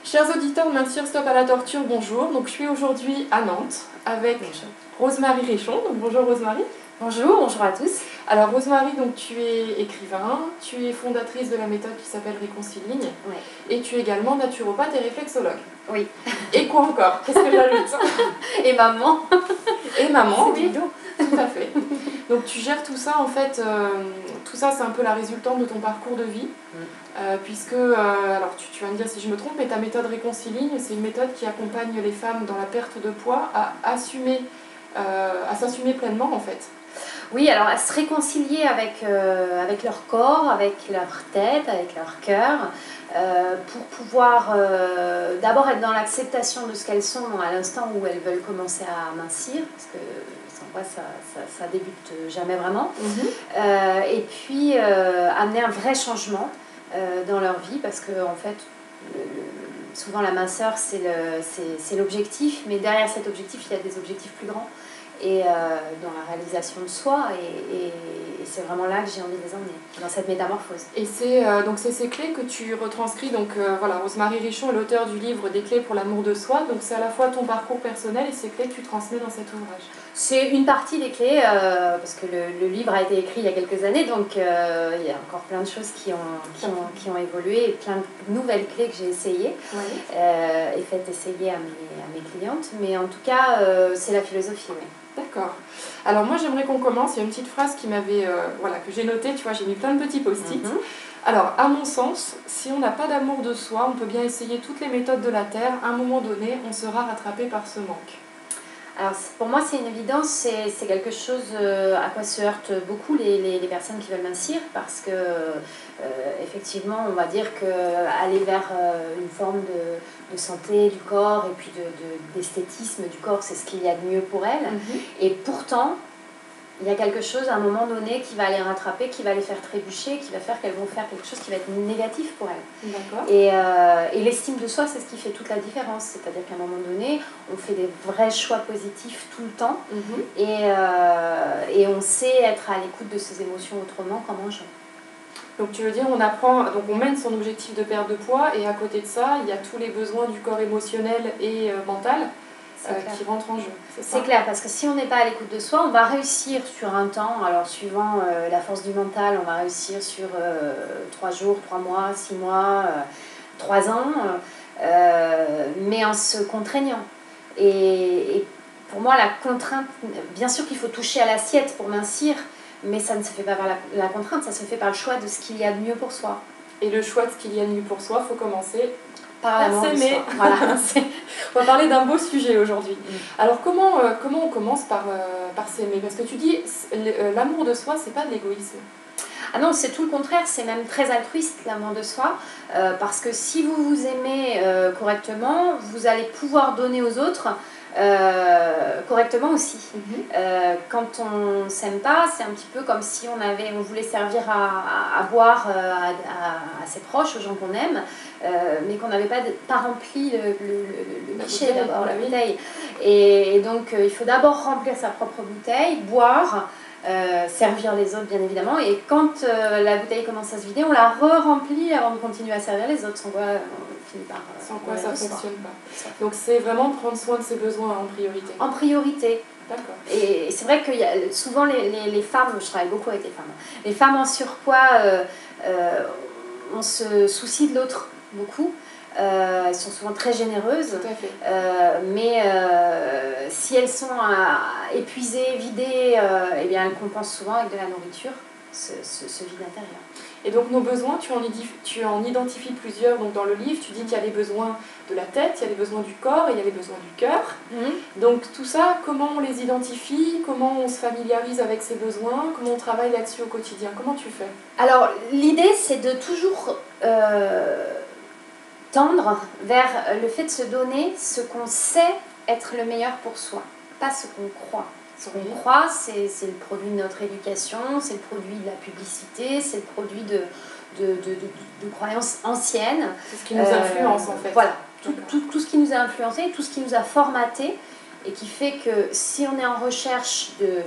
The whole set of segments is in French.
Chers auditeurs de Mincir Stop à la torture, bonjour. Donc, je suis aujourd'hui à Nantes avec Rosemarie Richon. Donc, bonjour Rosemarie. Bonjour, bonjour à tous. Alors Rosemarie, donc, tu es écrivain, tu es fondatrice de la méthode qui s'appelle Réconciligne, Oui. Et tu es également naturopathe et réflexologue. Oui. Et quoi encore? Qu'est-ce que j'ajoute? Et maman. Et maman, oui, Dodo. tout à fait. Donc tu gères tout ça en fait, tout ça c'est un peu la résultante de ton parcours de vie, puisque, alors tu vas me dire si je me trompe, mais ta méthode Réconciligne, c'est une méthode qui accompagne les femmes dans la perte de poids à s'assumer pleinement en fait. Oui, alors à se réconcilier avec, avec leur corps, avec leur tête, avec leur cœur, pour pouvoir d'abord être dans l'acceptation de ce qu'elles sont à l'instant où elles veulent commencer à mincir, parce que sans quoi ça débute jamais vraiment, et puis amener un vrai changement dans leur vie, parce que en fait, souvent la minceur c'est l'objectif, mais derrière cet objectif il y a des objectifs plus grands. Et dans la réalisation de soi, et c'est vraiment là que j'ai envie de les emmener, dans cette métamorphose. Et c'est donc c'est ces clés que tu retranscris, donc voilà, Rosemarie Richon est l'auteur du livre Des clés pour l'amour de soi, donc c'est à la fois ton parcours personnel et ces clés que tu transmets dans cet ouvrage. C'est une partie des clés, parce que le livre a été écrit il y a quelques années, donc il y a encore plein de choses qui ont évolué, et plein de nouvelles clés que j'ai essayées, et faites essayer à mes clientes, mais en tout cas c'est la philosophie, oui. D'accord. Alors moi j'aimerais qu'on commence, il y a une petite phrase qui m'avait, voilà, que j'ai notée, tu vois, j'ai mis plein de petits post-it. Alors à mon sens, si on n'a pas d'amour de soi, on peut bien essayer toutes les méthodes de la Terre, à un moment donné, on sera rattrapé par ce manque. Alors pour moi c'est une évidence, c'est quelque chose à quoi se heurtent beaucoup les personnes qui veulent mincir, parce que effectivement on va dire qu'aller vers une forme de santé du corps et puis d'esthétisme du corps, c'est ce qu'il y a de mieux pour elles, et pourtant il y a quelque chose à un moment donné qui va les rattraper, qui va les faire trébucher, qui va faire qu'elles vont faire quelque chose qui va être négatif pour elles. D'accord. Et l'estime de soi, c'est ce qui fait toute la différence. C'est-à-dire qu'à un moment donné, on fait des vrais choix positifs tout le temps, et on sait être à l'écoute de ses émotions autrement qu'en mangeant. Donc tu veux dire, on apprend, donc on mène son objectif de perte de poids, et à côté de ça, il y a tous les besoins du corps émotionnel et mental qui rentrent en jeu. C'est clair, parce que si on n'est pas à l'écoute de soi, on va réussir sur un temps, alors suivant la force du mental, on va réussir sur 3 jours, 3 mois, 6 mois, 3 ans, mais en se contraignant. Et pour moi, la contrainte, bien sûr qu'il faut toucher à l'assiette pour mincir, mais ça ne se fait pas par la contrainte, ça se fait par le choix de ce qu'il y a de mieux pour soi. Et le choix de ce qu'il y a de mieux pour soi, il faut commencer par l'amour de soi. Voilà. On va parler d'un beau sujet aujourd'hui. Alors comment on commence par s'aimer? Parce que tu dis, l'amour de soi, c'est pas de l'égoïsme. Ah non, c'est tout le contraire, c'est même très altruiste l'amour de soi, parce que si vous vous aimez correctement, vous allez pouvoir donner aux autres correctement aussi. Quand on ne s'aime pas, c'est un petit peu comme si on voulait servir à boire à ses proches, aux gens qu'on aime, mais qu'on n'avait pas rempli le guichet d'abord, la bouteille. Et donc il faut d'abord remplir sa propre bouteille, boire, servir les autres bien évidemment, et quand la bouteille commence à se vider, on la re-remplit avant de continuer à servir les autres, sans quoi on finit par... sans quoi ça ne fonctionne pas. Donc c'est vraiment prendre soin de ses besoins en priorité. En priorité. D'accord. Et c'est vrai qu'il y a souvent les femmes, je travaille beaucoup avec les femmes en surpoids, on se soucie de l'autre beaucoup. Elles sont souvent très généreuses. Tout à fait. Mais si elles sont épuisées, vidées, eh bien elles compensent souvent avec de la nourriture ce vide intérieur. Et donc nos besoins, tu en identifies plusieurs. Donc dans le livre, tu dis qu'il y a les besoins de la tête, il y a les besoins du corps et il y a les besoins du cœur. Donc tout ça, comment on les identifie? Comment on se familiarise avec ces besoins? Comment on travaille là-dessus au quotidien? Comment tu fais? Alors l'idée, c'est de toujours... tendre vers le fait de se donner ce qu'on sait être le meilleur pour soi, pas ce qu'on croit. Ce qu'on croit, c'est le produit de notre éducation, c'est le produit de la publicité, c'est le produit de croyances anciennes. C'est ce qui nous influence en fait. Voilà, tout ce qui nous a influencé, tout ce qui nous a formaté, et qui fait que si on est en recherche de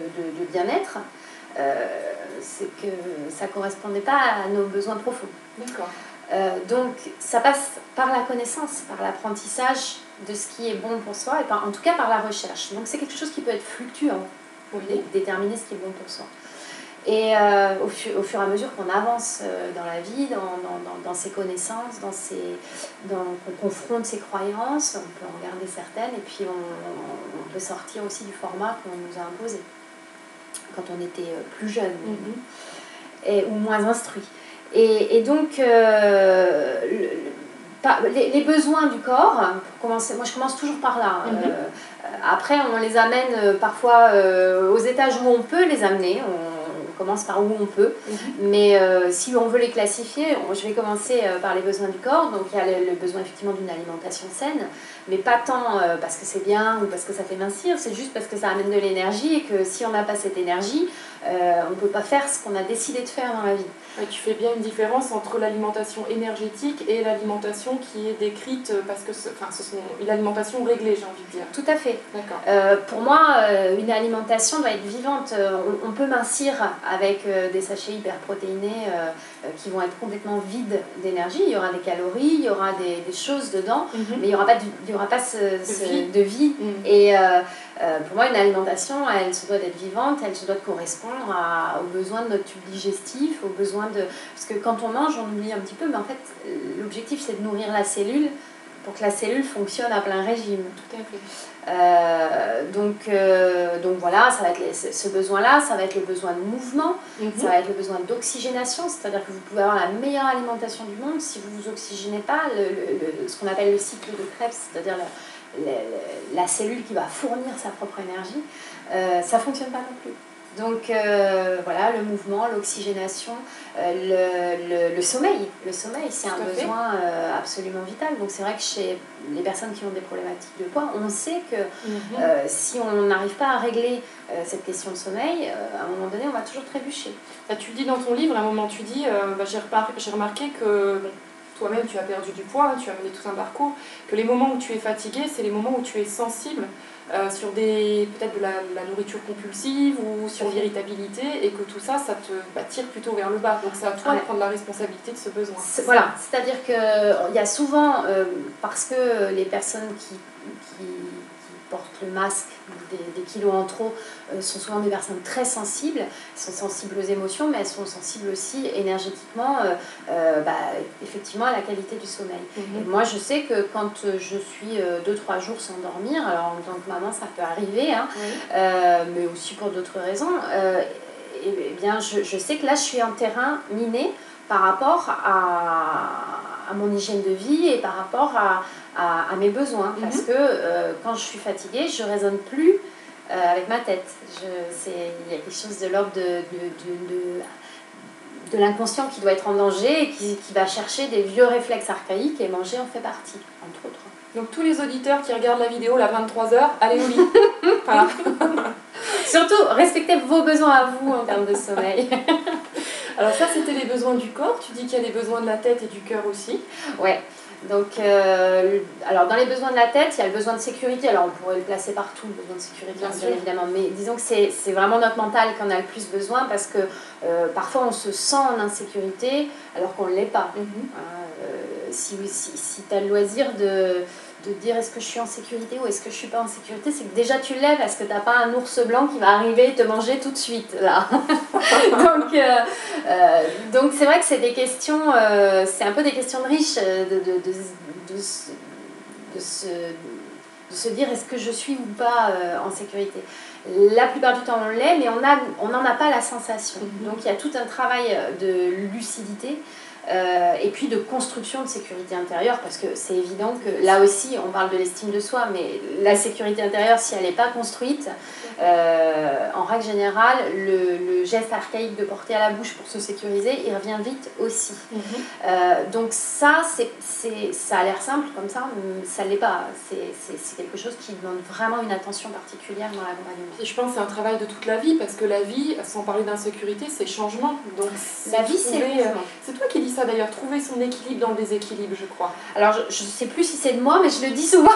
bien-être, c'est que ça ne correspondait pas à nos besoins profonds. D'accord. Donc ça passe par la connaissance, par l'apprentissage de ce qui est bon pour soi, et en tout cas par la recherche. Donc c'est quelque chose qui peut être fluctuant pour déterminer ce qui est bon pour soi. Et au fur et à mesure qu'on avance dans la vie, dans ses connaissances, qu'on confronte ses croyances, on peut en garder certaines, et puis on peut sortir aussi du format qu'on nous a imposé quand on était plus jeune ou moins instruit. Et donc, les besoins du corps, pour commencer, moi je commence toujours par là. Après, on les amène parfois aux étages où on peut les amener. On commence par où on peut. Mais si on veut les classifier, je vais commencer par les besoins du corps. Donc il y a le besoin effectivement d'une alimentation saine, mais pas tant parce que c'est bien ou parce que ça fait mincir, c'est juste parce que ça amène de l'énergie et que si on n'a pas cette énergie, on ne peut pas faire ce qu'on a décidé de faire dans la vie. Ouais, tu fais bien une différence entre l'alimentation énergétique et l'alimentation qui est décrite parce que ce sont une alimentation réglée, j'ai envie de dire. Tout à fait. D'accord. Pour moi, une alimentation doit être vivante. On peut mincir avec des sachets hyperprotéinés qui vont être complètement vides d'énergie. Il y aura des calories, il y aura des choses dedans, mais il n'y aura pas de vie. Et pour moi, une alimentation, elle se doit d'être vivante, elle se doit de correspondre aux besoins de notre tube digestif, aux besoins parce que quand on mange, on oublie un petit peu, mais en fait, l'objectif, c'est de nourrir la cellule pour que la cellule fonctionne à plein régime. Tout à fait. Donc voilà, ça va être ce besoin-là, ça va être le besoin de mouvement, ça va être le besoin d'oxygénation, c'est-à-dire que vous pouvez avoir la meilleure alimentation du monde si vous ne vous oxygénez pas, ce qu'on appelle le cycle de Krebs, c'est-à-dire la cellule qui va fournir sa propre énergie, ça ne fonctionne pas non plus. Donc voilà, le mouvement, l'oxygénation, le sommeil. Le sommeil, c'est un besoin absolument vital. Donc c'est vrai que chez les personnes qui ont des problématiques de poids, on sait que si on n'arrive pas à régler cette question de sommeil, à un moment donné, on va toujours trébucher. Là, tu le dis dans ton livre, à un moment tu dis, j'ai remarqué que toi-même tu as perdu du poids, tu as mené tout un parcours, que les moments où tu es fatigué, c'est les moments où tu es sensible sur peut-être de la nourriture compulsive ou sur l'irritabilité, et que tout ça, ça te tire plutôt vers le bas. Donc c'est à toi de prendre la responsabilité de ce besoin. Voilà, c'est-à-dire qu'il y a souvent, parce que les personnes qui portent le masque, des kilos en trop, sont souvent des personnes très sensibles. Elles sont sensibles aux émotions, mais elles sont sensibles aussi énergétiquement, effectivement, à la qualité du sommeil. Et moi, je sais que quand je suis 2-3 jours sans dormir, alors en tant que maman, ça peut arriver, mais aussi pour d'autres raisons, eh bien, je sais que là, je suis en terrain miné par rapport à mon hygiène de vie et par rapport à mes besoins. Parce que quand je suis fatiguée, je ne raisonne plus avec ma tête. Il y a quelque chose de l'ordre de l'inconscient qui doit être en danger et qui va chercher des vieux réflexes archaïques, et manger en fait partie, entre autres. Donc tous les auditeurs qui regardent la vidéo là 23h, allez au lit. Voilà. Surtout, respectez vos besoins à vous en termes de sommeil. Alors ça, c'était les besoins du corps. Tu dis qu'il y a les besoins de la tête et du cœur aussi. Ouais. Donc, alors dans les besoins de la tête, il y a le besoin de sécurité. Alors on pourrait le placer partout, le besoin de sécurité, bien évidemment. Mais disons que c'est vraiment notre mental qu'on a le plus besoin, parce que parfois on se sent en insécurité alors qu'on ne l'est pas. Si tu as le loisir de dire est-ce que je suis en sécurité ou est-ce que je ne suis pas en sécurité, c'est que déjà tu l'es, parce que tu n'as pas un ours blanc qui va arriver et te manger tout de suite là. Donc c'est vrai que c'est des questions, c'est un peu des questions de riches, de se dire est-ce que je suis ou pas en sécurité. La plupart du temps on l'est, mais on n'en a pas la sensation. Donc il y a tout un travail de lucidité. Et puis de construction de sécurité intérieure, parce que c'est évident que là aussi on parle de l'estime de soi, mais la sécurité intérieure, si elle n'est pas construite, en règle générale, le geste archaïque de porter à la bouche pour se sécuriser, il revient vite aussi. Donc ça a l'air simple comme ça, mais ça ne l'est pas. C'est quelque chose qui demande vraiment une attention particulière dans l'accompagnement. Et je pense que c'est un travail de toute la vie, parce que la vie, sans parler d'insécurité, c'est changement. Donc la vie, c'est toi qui dis ça d'ailleurs, trouver son équilibre dans le déséquilibre, je crois. Alors je ne sais plus si c'est de moi, mais je le dis souvent.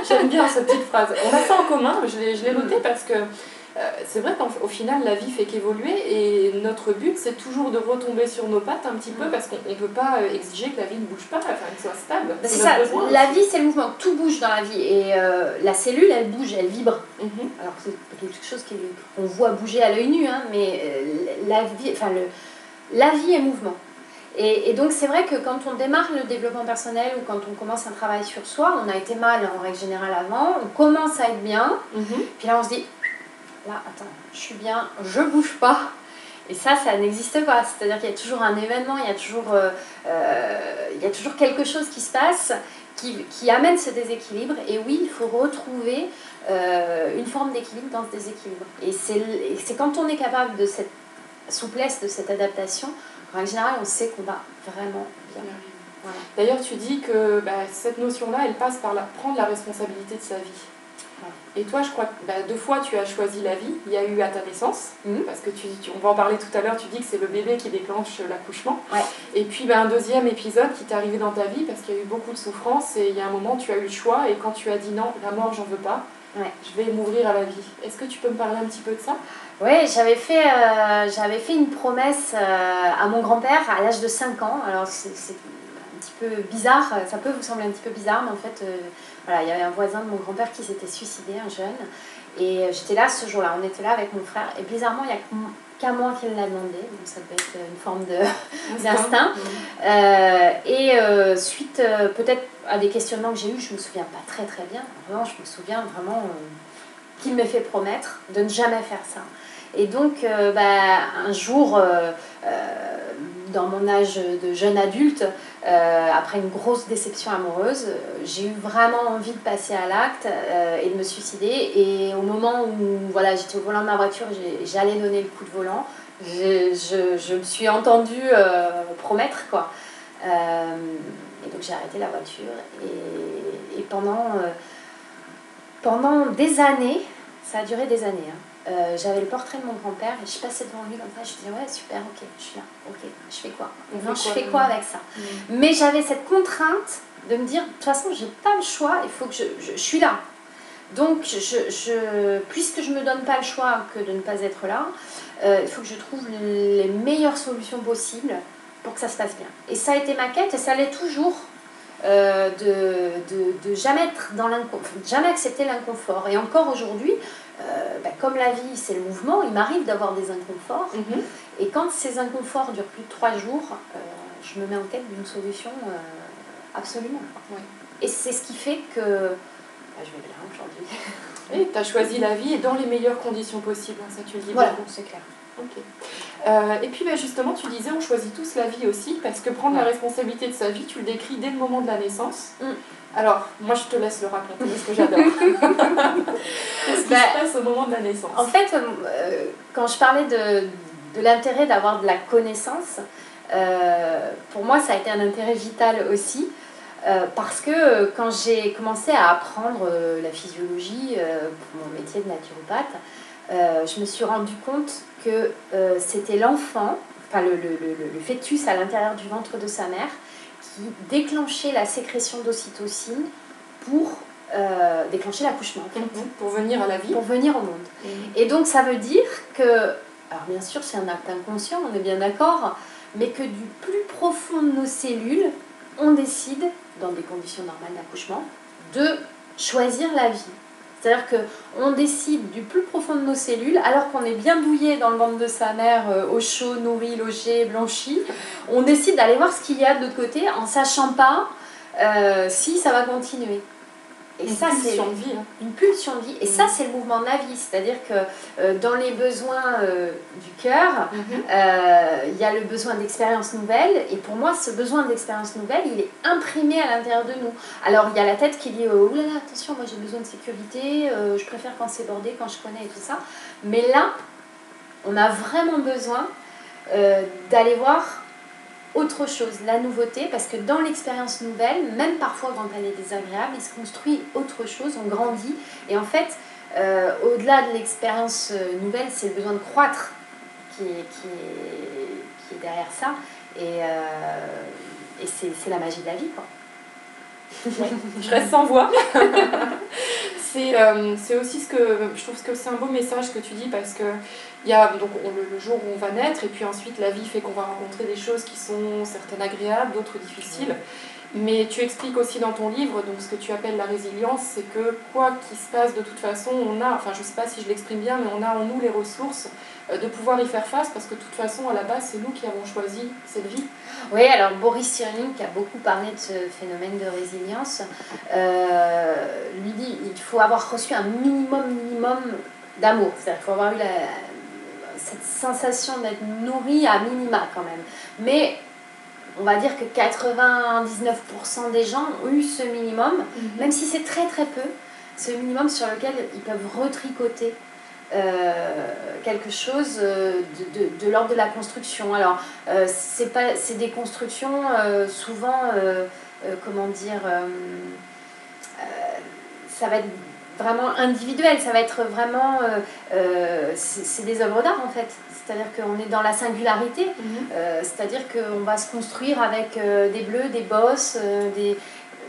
J'aime bien cette petite phrase. On a ça en commun, je l'ai noté parce que c'est vrai qu'au final, la vie fait qu'évoluer et notre but, c'est toujours de retomber sur nos pattes un petit peu parce qu'on ne peut pas exiger que la vie ne bouge pas, enfin, qu'elle soit stable. C'est ça, la vie c'est le mouvement, tout bouge dans la vie et la cellule elle bouge, elle vibre. Alors c'est quelque chose qu'on voit bouger à l'œil nu, hein, mais la vie est mouvement. Et donc c'est vrai que quand on démarre le développement personnel ou quand on commence un travail sur soi, on a été mal en règle générale avant, on commence à être bien, puis là on se dit, là attends, je suis bien, je bouge pas. Et ça n'existe pas, c'est-à-dire qu'il y a toujours un événement, il y a toujours quelque chose qui se passe qui amène ce déséquilibre. Et oui, il faut retrouver une forme d'équilibre dans ce déséquilibre. Et c'est quand on est capable de cette souplesse, de cette adaptation, en général, on sait qu'on va vraiment bien. Voilà. D'ailleurs, tu dis que cette notion-là, elle passe par prendre la responsabilité de sa vie. Et toi, je crois que 2 fois tu as choisi la vie. Il y a eu à ta naissance, parce que on va en parler tout à l'heure, tu dis que c'est le bébé qui déclenche l'accouchement. Ouais. Et puis un deuxième épisode qui t'est arrivé dans ta vie, parce qu'il y a eu beaucoup de souffrance, et il y a un moment tu as eu le choix, et quand tu as dit non, la mort, j'en veux pas, je vais m'ouvrir à la vie. Est-ce que tu peux me parler un petit peu de ça ? Oui, j'avais fait une promesse à mon grand-père à l'âge de 5 ans. Alors c'est un petit peu bizarre, ça peut vous sembler un petit peu bizarre, mais en fait, il y avait un voisin de mon grand-père qui s'était suicidé, un jeune. Et j'étais là ce jour-là, on était là avec mon frère. Et bizarrement, il n'y a qu'à moi qui l'a demandé, donc ça peut être une forme d'instinct. Suite peut-être à des questionnements que j'ai eus, je ne me souviens pas très très bien. En revanche, je me souviens vraiment qu'il m'ait fait promettre de ne jamais faire ça. Et donc, un jour, dans mon âge de jeune adulte, après une grosse déception amoureuse, j'ai eu vraiment envie de passer à l'acte et de me suicider. Et au moment où j'étais au volant de ma voiture, j'allais donner le coup de volant, je me suis entendue promettre, quoi. Et donc j'ai arrêté la voiture. Et pendant des années, ça a duré des années, j'avais le portrait de mon grand-père et je passais devant lui comme ça, je disais ouais super, ok, je suis là, ok, je fais quoi ? Je fais quoi avec ça ? Mais j'avais cette contrainte de me dire, de toute façon j'ai pas le choix, il faut que je suis là. Donc puisque je me donne pas le choix que de ne pas être là, il faut que je trouve les meilleures solutions possibles pour que ça se passe bien. Et ça a été ma quête et ça l'est toujours. De jamais être dans l'inconfort, jamais accepter l'inconfort. Et encore aujourd'hui, comme la vie c'est le mouvement, il m'arrive d'avoir des inconforts. Et quand ces inconforts durent plus de 3 jours, je me mets en quête d'une solution absolument. Et c'est ce qui fait que je vais bien aujourd'hui. Oui, tu as choisi la vie et dans les meilleures conditions possibles, ça tu le dis. Voilà, c'est clair. Ok. Et puis justement, tu disais on choisit tous la vie aussi, parce que prendre la responsabilité de sa vie, tu le décris dès le moment de la naissance. Alors, moi je te laisse le raconter parce que j'adore. Qu'est-ce qui se passe au moment de la naissance ? En fait, quand je parlais de l'intérêt d'avoir de la connaissance, pour moi ça a été un intérêt vital aussi. Parce que quand j'ai commencé à apprendre la physiologie pour mon métier de naturopathe, je me suis rendu compte que c'était l'enfant, le fœtus à l'intérieur du ventre de sa mère, qui déclenchait la sécrétion d'ocytocine pour déclencher l'accouchement. Pour venir à la vie. Pour venir au monde. Et donc ça veut dire que, alors bien sûr c'est un acte inconscient, on est bien d'accord, mais que du plus profond de nos cellules, on décide, dans des conditions normales d'accouchement, de choisir la vie. C'est-à-dire qu'on décide du plus profond de nos cellules, alors qu'on est bien douillé dans le ventre de sa mère, au chaud, nourri, logé, blanchi, on décide d'aller voir ce qu'il y a de l'autre côté en ne sachant pas si ça va continuer. Et une ça, pulsion de vie. Une pulsion de vie. Et ça, c'est le mouvement de la vie. C'est-à-dire que dans les besoins du cœur, il y a le besoin d'expériences nouvelles. Et pour moi, ce besoin d'expériences nouvelles, il est imprimé à l'intérieur de nous. Alors, il y a la tête qui dit « Oh là là, attention, moi j'ai besoin de sécurité, je préfère quand c'est bordé, quand je connais et tout ça. » Mais là, on a vraiment besoin d'aller voir autre chose, la nouveauté, parce que dans l'expérience nouvelle, même parfois quand elle est désagréable, il se construit autre chose, on grandit. Et en fait, au-delà de l'expérience nouvelle, c'est le besoin de croître qui est derrière ça. Et c'est la magie de la vie, quoi. Ouais, je reste sans voix. c'est aussi ce que je trouve que c'est un beau message que tu dis, parce que il y a donc le jour où on va naître, et puis ensuite la vie fait qu'on va rencontrer des choses qui sont certaines agréables, d'autres difficiles. Mais tu expliques aussi dans ton livre, donc ce que tu appelles la résilience, c'est que quoi qu'il se passe, de toute façon, on a, enfin je ne sais pas si je l'exprime bien, mais on a en nous les ressources de pouvoir y faire face, parce que de toute façon, à la base, c'est nous qui avons choisi cette vie. Oui, alors Boris Cyrulnik a beaucoup parlé de ce phénomène de résilience. Lui dit il faut avoir reçu un minimum d'amour. C'est-à-dire qu'il faut avoir eu cette sensation d'être nourri à minima quand même. Mais on va dire que 99% des gens ont eu ce minimum, même si c'est très très peu, ce minimum sur lequel ils peuvent retricoter quelque chose de l'ordre de la construction. Alors, c'est des constructions souvent, comment dire, ça va être vraiment individuel, ça va être vraiment, c'est des œuvres d'art en fait. C'est-à-dire qu'on est dans la singularité, c'est-à-dire qu'on va se construire avec des bleus, des bosses,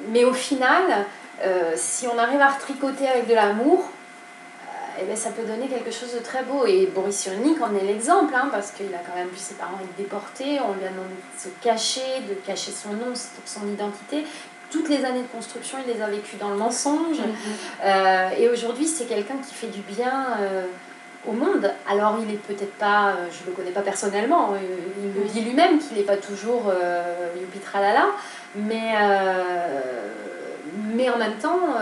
mais au final, si on arrive à retricoter avec de l'amour, eh bien, ça peut donner quelque chose de très beau. Et Boris Cyrulnik en est l'exemple, hein, parce qu'il a quand même vu ses parents être déportés, on lui a demandé de se cacher, de cacher son nom, son identité. Toutes les années de construction, il les a vécues dans le mensonge. Et aujourd'hui, c'est quelqu'un qui fait du bien au monde. Alors, il est peut-être pas, je le connais pas personnellement, il le dit lui-même qu'il n'est pas toujours youpi tralala, mais en même temps,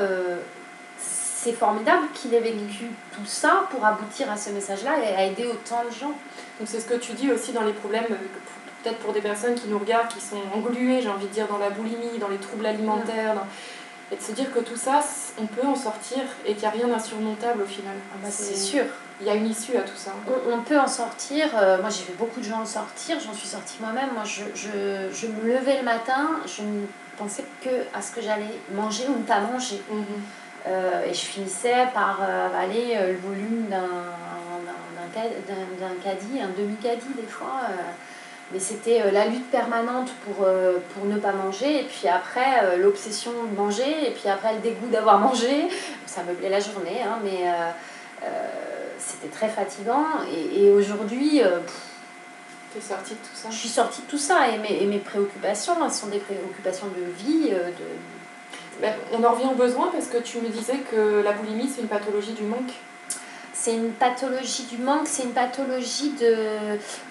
c'est formidable qu'il ait vécu tout ça pour aboutir à ce message-là et à aider autant de gens. Donc, c'est ce que tu dis aussi dans les problèmes, peut-être pour des personnes qui nous regardent, qui sont engluées, j'ai envie de dire, dans la boulimie, dans les troubles alimentaires, et de se dire que tout ça, on peut en sortir et qu'il n'y a rien d'insurmontable au final. C'est sûr. Il y a une issue à tout ça. On peut en sortir. Moi, j'ai vu beaucoup de gens en sortir. J'en suis sortie moi-même. Moi, je me levais le matin, je ne pensais que à ce que j'allais manger ou ne pas manger. Et je finissais par avaler le volume d'un caddie, un demi-caddie des fois. Mais c'était la lutte permanente pour ne pas manger, et puis après l'obsession de manger, et puis après le dégoût d'avoir mangé. Ça meublait la journée, hein, mais c'était très fatigant. Et aujourd'hui, t'es sortie de tout ça. Je suis sortie de tout ça, et mes préoccupations, elles sont des préoccupations de vie. On en revient aux besoins, parce que tu me disais que la boulimie, c'est une pathologie du manque. C'est une pathologie du manque, c'est une pathologie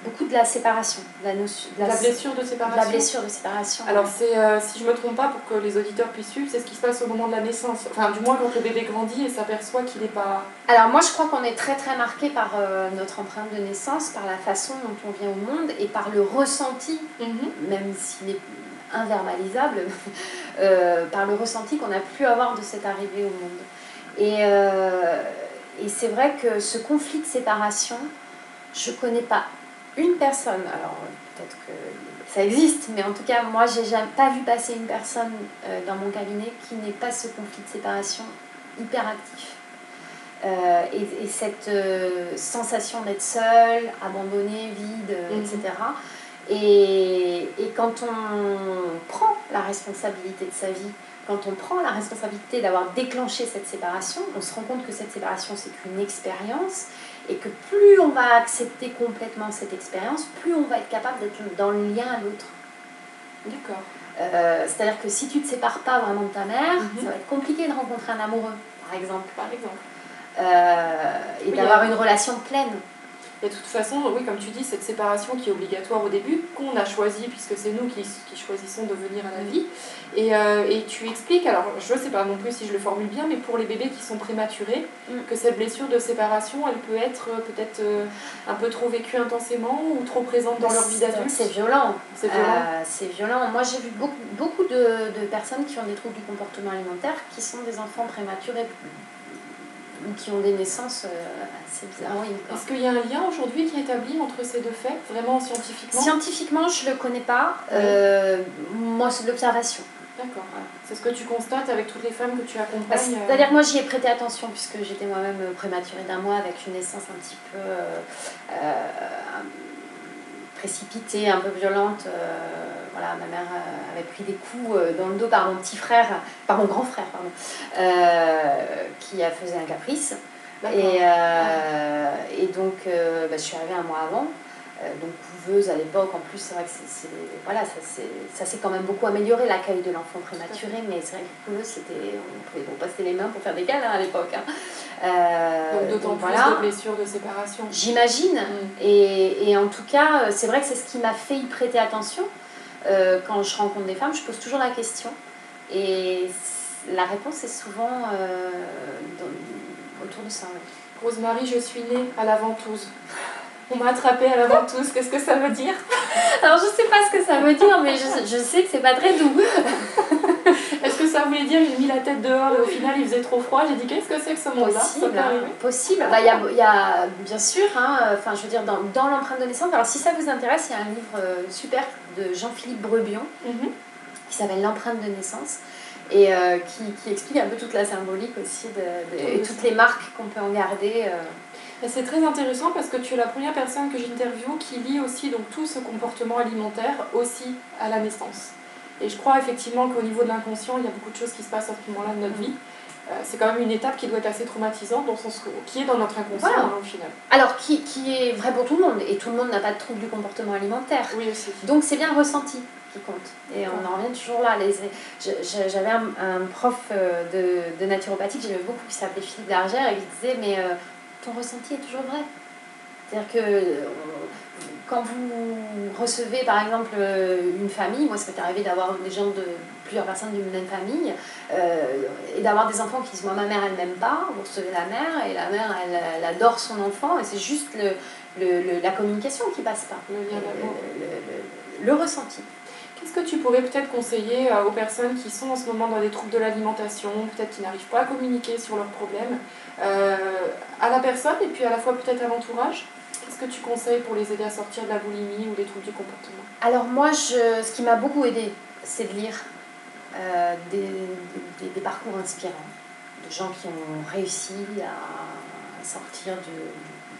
beaucoup de la séparation. La blessure de séparation. De la blessure de séparation. Alors, c'est, si je ne me trompe pas, pour que les auditeurs puissent suivre, c'est ce qui se passe au moment de la naissance. Enfin, du moins quand le bébé grandit et s'aperçoit qu'il n'est pas... Alors moi, je crois qu'on est très très marqué par notre empreinte de naissance, par la façon dont on vient au monde et par le ressenti, même s'il est inverbalisable, par le ressenti qu'on a pu avoir de cette arrivée au monde. Et c'est vrai que ce conflit de séparation, je ne connais pas une personne, alors peut-être que ça existe, mais en tout cas, moi, je n'ai jamais pas vu passer une personne dans mon cabinet qui n'ait pas ce conflit de séparation hyper actif. Et cette sensation d'être seule, abandonnée, vide, etc. Et quand on prend la responsabilité de sa vie, quand on prend la responsabilité d'avoir déclenché cette séparation, on se rend compte que cette séparation, c'est qu'une expérience, et que plus on va accepter complètement cette expérience, plus on va être capable d'être dans le lien à l'autre. D'accord. C'est-à-dire que si tu ne te sépares pas vraiment de ta mère, ça va être compliqué de rencontrer un amoureux, par exemple. Et d'avoir une relation pleine. Et de toute façon, oui, comme tu dis, cette séparation qui est obligatoire au début, qu'on a choisi, puisque c'est nous qui choisissons de venir à la vie. Et tu expliques, alors je ne sais pas non plus si je le formule bien, mais pour les bébés qui sont prématurés, que cette blessure de séparation, elle peut être peut-être un peu trop vécue intensément ou trop présente dans leur vie d'adulte. C'est violent. C'est violent. C'est violent. Moi, j'ai vu beaucoup de personnes qui ont des troubles du comportement alimentaire, qui sont des enfants prématurés, ou qui ont des naissances assez bizarres. Est-ce qu'il y a un lien aujourd'hui qui est établi entre ces deux faits, vraiment scientifiquement? Scientifiquement, je ne le connais pas. Moi, c'est de l'observation. D'accord. Voilà. C'est ce que tu constates avec toutes les femmes que tu accompagnes. C'est-à-dire que moi, j'y ai prêté attention, puisque j'étais moi-même prématurée d'1 mois avec une naissance un petit peu précipitée, un peu violente. Voilà, ma mère avait pris des coups dans le dos par mon petit frère, par mon grand frère, pardon, qui a faisait un caprice. Et donc, je suis arrivée un mois avant. Donc couveuse à l'époque, en plus c'est vrai que voilà, ça s'est quand même beaucoup amélioré l'accueil de l'enfant prématuré, mais c'est vrai que couveuse on pouvait pas passer les mains pour faire des câlins à l'époque. Donc d'autant plus voilà, de blessures de séparation. J'imagine, et en tout cas c'est vrai que c'est ce qui m'a fait y prêter attention. Quand je rencontre des femmes, je pose toujours la question, et la réponse est souvent autour de ça. Ouais. Rosemary, je suis née à la ventouse. On m'a attrapée à la ventouse, qu'est-ce que ça veut dire? Alors je sais pas ce que ça veut dire, mais je sais que c'est pas très doux. Est-ce que ça voulait dire j'ai mis la tête dehors et au final il faisait trop froid? J'ai dit qu'est-ce que c'est que ce monde-là? Possible. Bah, y a bien sûr, hein, je veux dire, dans l'empreinte de naissance, alors si ça vous intéresse, il y a un livre super de Jean-Philippe Brebion qui s'appelle L'empreinte de naissance. Et qui explique un peu toute la symbolique aussi et toutes les marques qu'on peut en garder. C'est très intéressant parce que tu es la première personne que j'interviewe qui lit aussi donc, tout ce comportement alimentaire aussi à la naissance. Et je crois effectivement qu'au niveau de l'inconscient, il y a beaucoup de choses qui se passent à ce moment-là de notre vie. C'est quand même une étape qui doit être assez traumatisante, dans le sens qui est dans notre inconscient voilà. Au final. Alors, qui est vrai pour tout le monde, et tout le monde n'a pas de trouble du comportement alimentaire. Oui, aussi. Donc c'est bien le ressenti qui compte. Et on en revient toujours là. J'avais un prof de naturopathie que j'aimais beaucoup, qui s'appelait Philippe Dargère, et qui disait, mais ton ressenti est toujours vrai. C'est-à-dire que quand vous recevez par exemple une famille, moi ça m'est arrivé d'avoir plusieurs personnes d'une même famille, et d'avoir des enfants qui disent moi ma mère elle m'aime pas, vous recevez la mère et la mère elle adore son enfant, et c'est juste la communication qui passe pas, le ressenti. Qu'est-ce que tu pourrais peut-être conseiller aux personnes qui sont en ce moment dans des troubles de l'alimentation, peut-être qui n'arrivent pas à communiquer sur leurs problèmes, à la personne et puis à la fois peut-être à l'entourage? Qu'est-ce que tu conseilles pour les aider à sortir de la boulimie ou des troubles du comportement? Alors moi, ce qui m'a beaucoup aidé, c'est de lire des parcours inspirants, de gens qui ont réussi à sortir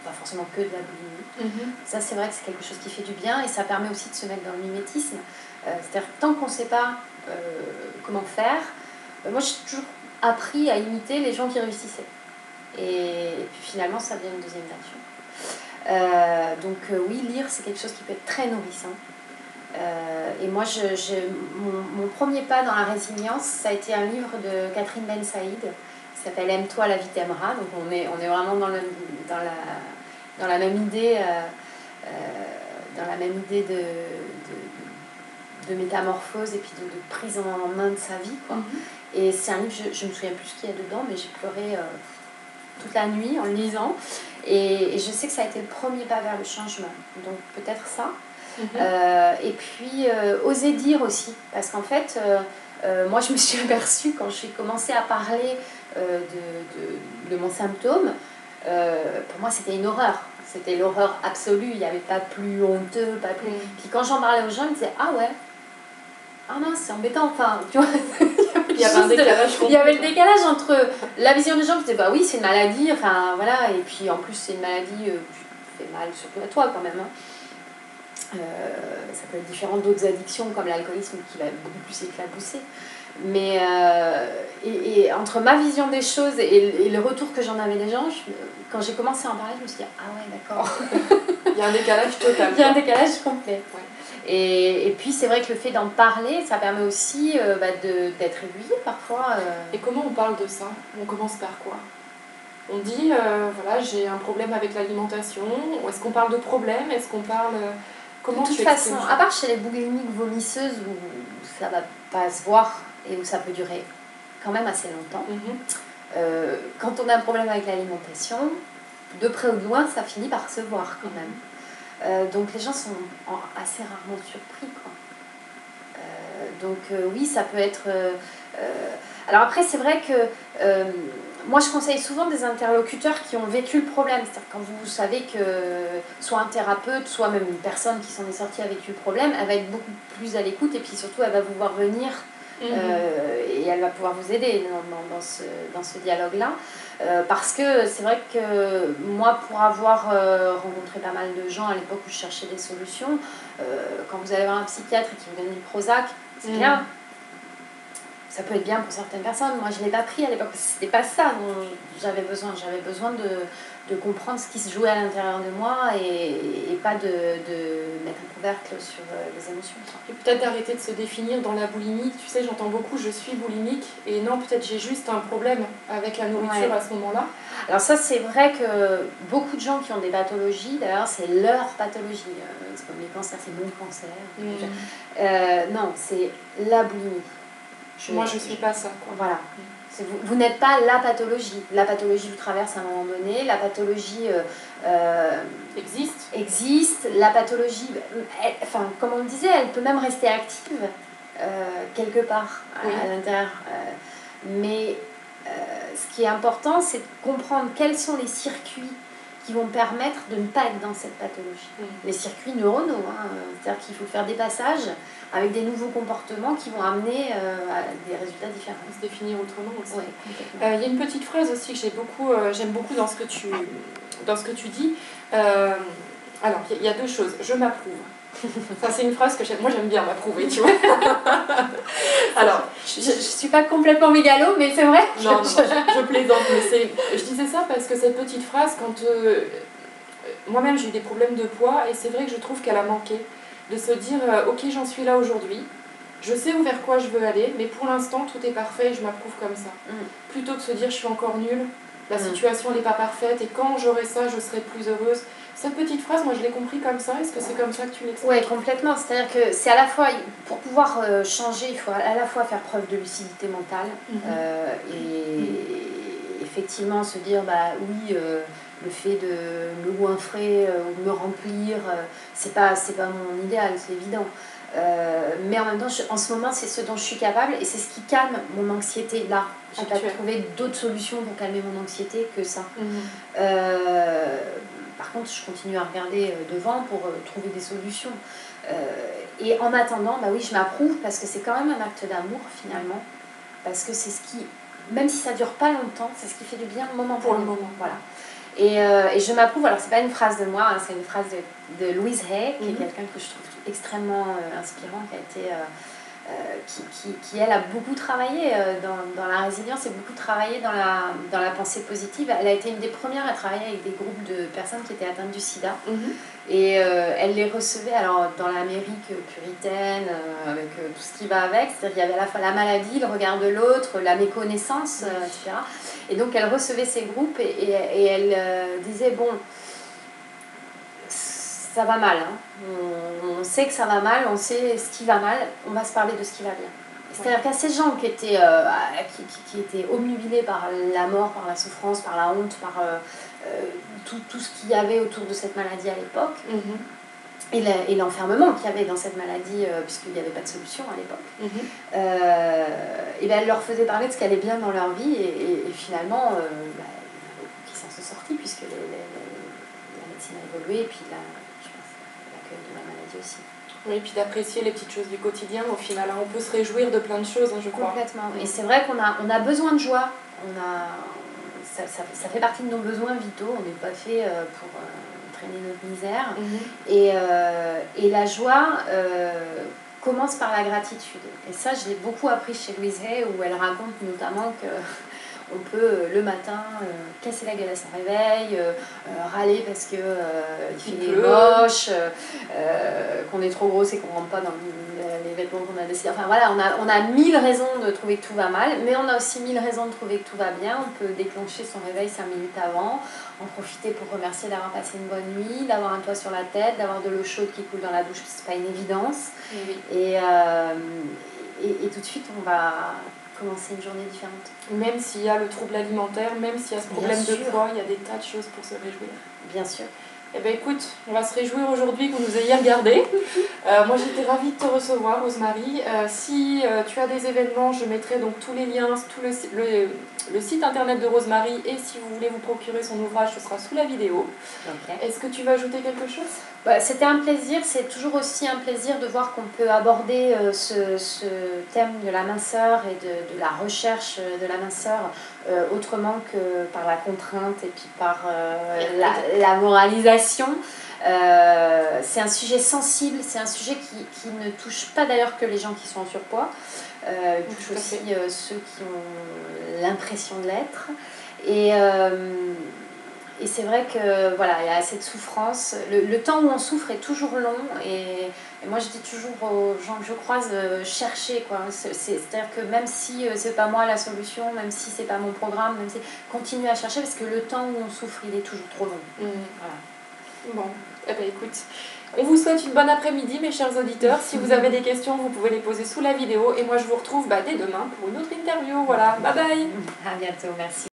pas forcément que de la boulimie. Ça, c'est vrai que c'est quelque chose qui fait du bien, et ça permet aussi de se mettre dans le mimétisme. C'est-à-dire que tant qu'on ne sait pas comment faire, moi j'ai toujours appris à imiter les gens qui réussissaient. Et puis finalement, ça devient une deuxième nature. Donc oui, lire, c'est quelque chose qui peut être très nourrissant. Et moi, mon premier pas dans la résilience, ça a été un livre de Catherine Ben Saïd, qui s'appelle Aime-toi, la vie t'aimera. Donc on est vraiment dans la même idée, de métamorphose et puis de prise en main de sa vie, quoi. Et c'est un livre, je me souviens plus ce qu'il y a dedans, mais j'ai pleuré toute la nuit en le lisant, et je sais que ça a été le premier pas vers le changement, donc peut-être ça. Et puis oser dire aussi, parce qu'en fait moi je me suis aperçue quand j'ai commencé à parler de mon symptôme, pour moi c'était une horreur. C'était l'horreur absolue, il n'y avait pas plus honteux, pas plus... Puis quand j'en parlais aux gens, ils disaient « Ah ouais, ah mince, c'est embêtant, enfin, tu vois ». Il y avait le décalage entre la vision des gens qui disaient « Bah oui, c'est une maladie, enfin voilà », et puis en plus c'est une maladie qui fait mal surtout à toi quand même. Hein. Ça peut être différent d'autres addictions comme l'alcoolisme qui va beaucoup plus éclabousser. Mais et entre ma vision des choses et le retour que j'en avais des gens, quand j'ai commencé à en parler, je me suis dit ah ouais d'accord. Il y a un décalage total. Il y a un décalage complet. Ouais. Et puis c'est vrai que le fait d'en parler, ça permet aussi d'être aiguillé parfois. Et comment on parle de ça? On commence par quoi? On dit voilà, j'ai un problème avec l'alimentation. Est-ce qu'on parle de problème? Est-ce qu'on parle comment? De toute façon, à part chez les boulimiques vomisseuses où ça va pas se voir et où ça peut durer quand même assez longtemps. Quand on a un problème avec l'alimentation, de près ou de loin, ça finit par se voir quand même. Donc les gens sont assez rarement surpris, quoi. Donc oui, ça peut être... Alors après, c'est vrai que moi, je conseille souvent des interlocuteurs qui ont vécu le problème. C'est-à-dire quand vous savez que soit un thérapeute, soit même une personne qui s'en est sortie a vécu le problème, elle va être beaucoup plus à l'écoute, et puis surtout, elle va vous voir venir et elle va pouvoir vous aider dans ce dialogue-là. Parce que c'est vrai que moi, pour avoir rencontré pas mal de gens à l'époque où je cherchais des solutions, quand vous allez voir un psychiatre et qu'il vous donne du Prozac, c'est bien. Ça peut être bien pour certaines personnes. Moi, je ne l'ai pas pris à l'époque. C'était pas ça dont j'avais besoin. J'avais besoin de comprendre ce qui se jouait à l'intérieur de moi et pas de mettre un couvercle sur les émotions. Et peut-être d'arrêter de se définir dans la boulimie. Tu sais, j'entends beaucoup je suis boulimique et non, peut-être j'ai juste un problème avec la nourriture à ce moment-là. Alors ça, c'est vrai que beaucoup de gens qui ont des pathologies, d'ailleurs, c'est leur pathologie. C'est comme les cancers, c'est mon cancer. Non, c'est la boulimie. Moi, je ne suis pas ça. Quoi. Voilà. Vous n'êtes pas la pathologie. La pathologie vous traverse à un moment donné. La pathologie existe. La pathologie, enfin, comme on le disait, elle peut même rester active quelque part à l'intérieur. Mais ce qui est important, c'est de comprendre quels sont les circuits qui vont permettre de ne pas être dans cette pathologie. Les circuits neuronaux, c'est-à-dire qu'il faut faire des passages avec des nouveaux comportements qui vont amener à des résultats différents. Se définir autrement aussi. Oui, y a une petite phrase aussi que j'aime beaucoup dans ce que tu dis. Alors, il y a deux choses. Je m'approuve. Ça, c'est une phrase que moi j'aime bien m'approuver, tu vois. Alors, je suis pas complètement mégalo, mais c'est vrai. Non, je plaisante, mais je disais ça parce que cette petite phrase, quand moi-même j'ai eu des problèmes de poids, et c'est vrai que je trouve qu'elle a manqué, de se dire ok, j'en suis là aujourd'hui, je sais vers quoi je veux aller, mais pour l'instant tout est parfait et je m'approuve comme ça. Plutôt que de se dire je suis encore nulle, la situation n'est pas parfaite et quand j'aurai ça, je serai plus heureuse. Cette petite phrase, moi je l'ai compris comme ça. Est-ce que c'est comme ça que tu l'expliques? Oui, complètement. C'est-à-dire que c'est à la fois, pour pouvoir changer, il faut à la fois faire preuve de lucidité mentale et effectivement se dire, bah oui, le fait de me goinfrer ou de me remplir, c'est pas mon idéal, c'est évident. Mais en même temps, en ce moment, c'est ce dont je suis capable et c'est ce qui calme mon anxiété là. J'ai pas trouvé d'autres solutions pour calmer mon anxiété que ça. Par contre, je continue à regarder devant pour trouver des solutions. Et en attendant, bah oui, je m'approuve parce que c'est quand même un acte d'amour finalement. Parce que c'est ce qui, même si ça dure pas longtemps, c'est ce qui fait du bien moment pour le moment. Voilà. Et je m'approuve, alors c'est pas une phrase de moi, c'est une phrase de Louise Hay, qui est quelqu'un que je trouve extrêmement inspirant, qui a été... qui elle a beaucoup travaillé dans la résilience et beaucoup travaillé dans la pensée positive. Elle a été une des premières à travailler avec des groupes de personnes qui étaient atteintes du sida et elle les recevait alors dans l'Amérique puritaine avec tout ce qui va avec, c'est-à-dire qu'il y avait à la fois la maladie, le regard de l'autre, la méconnaissance, etc. Et donc elle recevait ces groupes et elle disait bon, ça va mal, on sait que ça va mal, on sait ce qui va mal, on va se parler de ce qui va bien. C'est-à-dire qu'à ces gens qui étaient obnubilés par la mort, par la souffrance, par la honte, par tout ce qu'il y avait autour de cette maladie à l'époque, et l'enfermement qu'il y avait dans cette maladie, puisqu'il n'y avait pas de solution à l'époque, et ben elle leur faisait parler de ce qui allait bien dans leur vie, et finalement, il y en a beaucoup qui s'en sont sortis, puisque la médecine a évolué, et puis de la maladie aussi. Oui, et puis d'apprécier les petites choses du quotidien au final. On peut se réjouir de plein de choses, je crois. Complètement. Et c'est vrai qu'on a besoin de joie. Ça fait partie de nos besoins vitaux. On n'est pas fait pour traîner notre misère. Et la joie commence par la gratitude. Et ça, je l'ai beaucoup appris chez Louise Hay, où elle raconte notamment que on peut le matin casser la gueule à son réveil, râler parce que il fait moche, qu'on est trop grosse et qu'on ne rentre pas dans les vêtements qu'on a décidé. Enfin voilà, on a 1000 raisons de trouver que tout va mal, mais on a aussi 1000 raisons de trouver que tout va bien. On peut déclencher son réveil 5 minutes avant, en profiter pour remercier d'avoir passé une bonne nuit, d'avoir un toit sur la tête, d'avoir de l'eau chaude qui coule dans la douche, c'est pas une évidence. Et tout de suite, on va commencer une journée différente. Même s'il y a le trouble alimentaire, même s'il y a ce problème de poids, il y a des tas de choses pour se réjouir. Bien sûr. Eh bien écoute, on va se réjouir aujourd'hui que vous nous ayez regardés. Moi j'étais ravie de te recevoir, Rosemary. Si tu as des événements, je mettrai donc tous les liens, tout le site internet de Rosemary et si vous voulez vous procurer son ouvrage, ce sera sous la vidéo. Okay. Est-ce que tu veux ajouter quelque chose? C'était un plaisir, c'est toujours aussi un plaisir de voir qu'on peut aborder ce thème de la minceur et de la recherche de la minceur autrement que par la contrainte et puis par la moralisation. C'est un sujet sensible, c'est un sujet qui ne touche pas d'ailleurs que les gens qui sont en surpoids, il touche aussi ceux qui ont l'impression de l'être. Et c'est vrai que voilà, il y a cette souffrance. Le temps où on souffre est toujours long et moi je dis toujours aux gens que je croise, cherchez quoi. C'est-à-dire que même si c'est pas moi la solution, même si c'est pas mon programme, même si continuez à chercher parce que le temps où on souffre il est toujours trop long. Voilà. Bon, eh ben écoute, on vous souhaite une bonne après-midi mes chers auditeurs. Si vous avez des questions, vous pouvez les poser sous la vidéo et moi je vous retrouve dès demain pour une autre interview. Voilà, bye bye. À bientôt, merci.